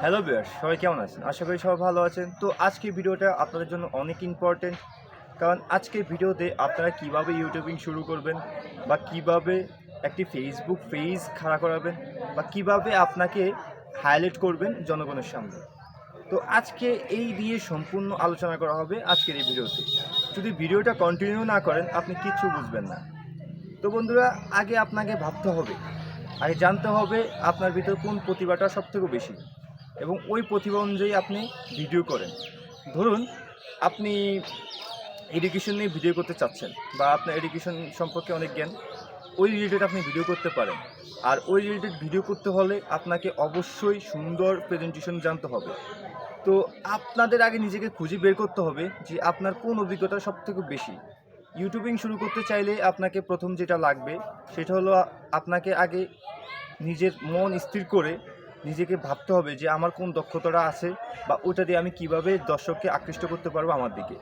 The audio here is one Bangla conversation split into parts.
হ্যালো ভিউয়ার্স, সবাই কেমন আছেন? আশা করি সবাই ভালো আছেন। তো আজকের ভিডিওটা আপনাদের জন্য অনেক ইম্পর্টেন্ট, কারণ আজকের ভিডিওতে আপনারা কিভাবে ইউটিউবিং শুরু করবেন, বা কিভাবে একটি ফেসবুক পেজ খাড়া করাবেন, বা কিভাবে আপনাকে হাইলাইট করবেন জনগণের সামনে। তো আজকে এই দিয়ে সম্পূর্ণ আলোচনা করা হবে আজকের এই ভিডিওতে। যদি ভিডিওটা কন্টিনিউ না করেন আপনি কিচ্ছু বুঝবেন না। তো বন্ধুরা, আগে আপনাকে ভাবতে হবে, আগে জানতে হবে আপনার ভিতর কোন প্রতিভাটা সবথেকে বেশি, এবং ওই প্রতিভা অনুযায়ী আপনি ভিডিও করেন। ধরুন আপনি এডুকেশন নিয়ে ভিডিও করতে চাচ্ছেন, বা আপনার এডুকেশন সম্পর্কে অনেক জ্ঞান, ওই রিলেটেড আপনি ভিডিও করতে পারেন। আর ওই রিলেটেড ভিডিও করতে হলে আপনাকে অবশ্যই সুন্দর প্রেজেন্টেশন জানতে হবে। তো আপনাদের আগে নিজেকে খুঁজে বের করতে হবে যে আপনার কোন অভিজ্ঞতা সবথেকে বেশি। ইউটিউবিং শুরু করতে চাইলে আপনাকে প্রথম যেটা লাগবে সেটা হলো আপনাকে আগে নিজের মন স্থির করে নিজেকে ভাবতে হবে যে আমার কোন দক্ষতাটা আছে, বা ওটা দিয়ে আমি কিভাবে দর্শককে আকৃষ্ট করতে পারবো আমার দিকে।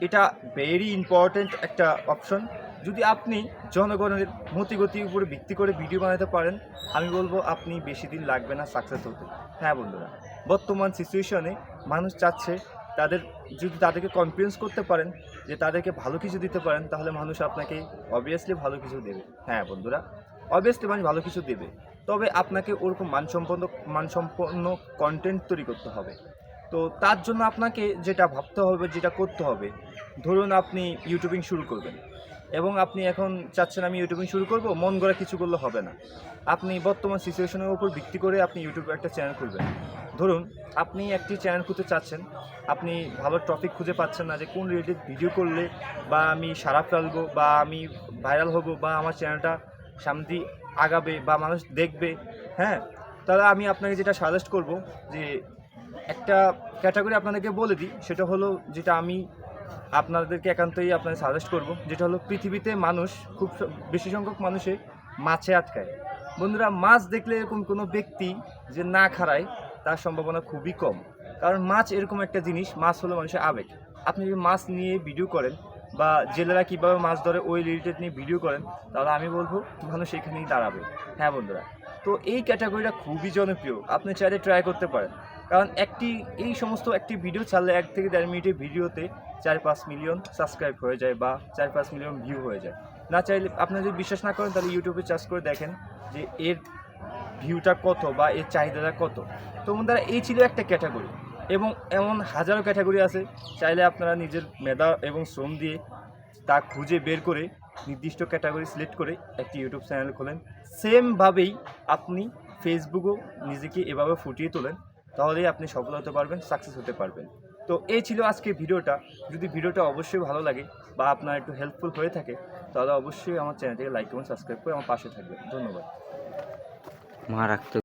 এটা ভেরি ইম্পর্ট্যান্ট একটা অপশন। যদি আপনি জনগণের মতিগতির উপরে ভিত্তি করে ভিডিও বানাতে পারেন, আমি বলবো আপনি বেশি দিন লাগবে না সাকসেস হতে। হ্যাঁ বন্ধুরা, বর্তমান সিচুয়েশনে মানুষ চাচ্ছে যদি তাদেরকে কনফিডেন্স করতে পারেন যে তাদেরকে ভালো কিছু দিতে পারেন, তাহলে মানুষ আপনাকে অবভিয়াসলি ভালো কিছু দেবে। হ্যাঁ বন্ধুরা, অবভিয়াসলি মানুষ ভালো কিছু দেবে, তবে আপনাকে ওরকম মানসম্পন্ন কন্টেন্ট তৈরি করতে হবে। তো তার জন্য আপনাকে যেটা ভাবতে হবে, যেটা করতে হবে, ধরুন আপনি ইউটিউবিং শুরু করবেন এবং আপনি এখন চাচ্ছেন আমি ইউটিউবিং শুরু করব, মন গড়া কিছু করলে হবে না। আপনি বর্তমান সিচুয়েশনের উপর ভিত্তি করে আপনি ইউটিউবে একটা চ্যানেল খুলবেন। ধরুন আপনি একটি চ্যানেল খুলতে চাচ্ছেন, আপনি ভালো টপিক খুঁজে পাচ্ছেন না যে কোন রিলেটেড ভিডিও করলে বা আমি সারা ফেলবো, বা আমি ভাইরাল হব, বা আমার চ্যানেলটা সামনে দিয়ে আগাবে, বা মানুষ দেখবে। হ্যাঁ, তাহলে আমি আপনাকে যেটা সাজেস্ট করব, যে একটা ক্যাটাগরি আপনাদেরকে বলে দিই, সেটা হলো যেটা আমি আপনাদেরকে একান্তই আপনাদের সাজেস্ট করব, যেটা হলো পৃথিবীতে মানুষ খুব বেশি সংখ্যক মানুষে মাছে আটকায়। বন্ধুরা, মাছ দেখলে এরকম কোনো ব্যক্তি যে না খাড়ায় তার সম্ভাবনা খুবই কম, কারণ মাছ এরকম একটা জিনিস, মাছ হলো মানুষের আবেগ। আপনি যদি মাছ নিয়ে ভিডিও করেন, বা জেলেরা কীভাবে মাছ ধরে ওই রিলেটেড নিয়ে ভিডিও করেন, তাহলে আমি বলবো মানুষ এখানেই দাঁড়াবে। হ্যাঁ বন্ধুরা, তো এই ক্যাটাগরিটা খুবই জনপ্রিয়, আপনি চাইলে ট্রাই করতে পারেন। কারণ এই সমস্ত একটি ভিডিও ছাড়লে 1 থেকে 1.5 মিনিটের ভিডিওতে 4-5 মিলিয়ন সাবস্ক্রাইব হয়ে যায়, বা 4-5 মিলিয়ন ভিউ হয়ে যায়। না চাইলে, আপনি যদি বিশ্বাস না করেন তাহলে ইউটিউবে সার্চ করে দেখেন যে এর ভিউটা কত, বা এর চাহিদাটা কত। তো বন্ধুরা, এই ছিল একটা ক্যাটাগরি, এবং এমন হাজারো ক্যাটাগরি আছে। চাইলে আপনারা নিজের মেধা এবং শ্রম দিয়ে তা খুঁজে বের করে নির্দিষ্ট ক্যাটাগরি সিলেক্ট করে একটি ইউটিউব চ্যানেল খোলেন। সেমভাবেই আপনি ফেসবুকও নিজেকে এভাবে ফুটিয়ে তোলেন, তাহলেই আপনি সফল হতে পারবেন, সাকসেস হতে পারবেন। তো এই ছিল আজকের ভিডিওটা। যদি ভিডিওটা অবশ্যই ভালো লাগে বা আপনার একটু হেল্পফুল হয়ে থাকে, তাহলে অবশ্যই আমার চ্যানেলটিকে লাইক এবং সাবস্ক্রাইব করে আমার পাশে থাকবেন। ধন্যবাদ।